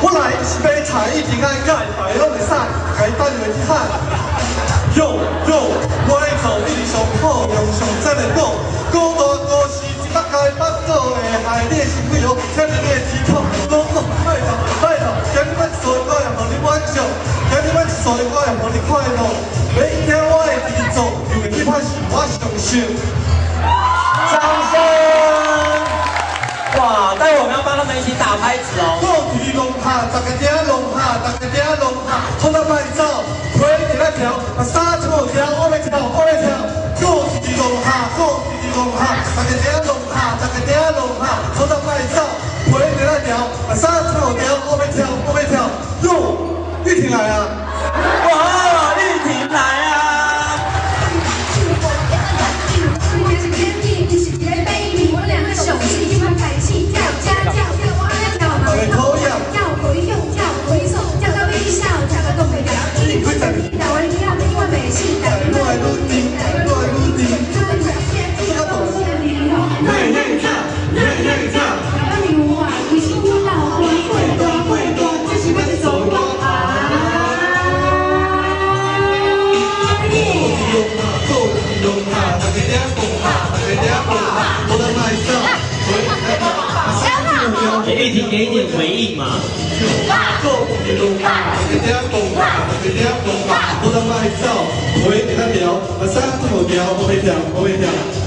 我来是买菜，一定爱改牌拢会使，该等袂去喊。哟哟，我的做你上好，用上真的讲，古大古是一百开八做的害你的心鬼哦，听你的指控，拜托拜托，今日我做我也互你满足，今日我做我也互你快乐，每听我的制作，就会去拍是我上心。掌声！哇，待会我们要帮他们一起打拍子哦。过去龙下，大家听龙下，大家听龙下，从头摆走，腿伫咧跳，衫错跳，我要跳，我要跳。过去龙下，过去龙下，大家听龙下，大家听龙下，从头摆走，腿伫咧跳，衫错跳，我要跳，我要跳。哟，玉婷来啊！哇，玉婷来啊！ 玉婷给一点回应嘛。过去龙下，大家听龙下，大家听龙下，从头摆走，腿伫咧跳，衫错跳，我要跳，我要跳。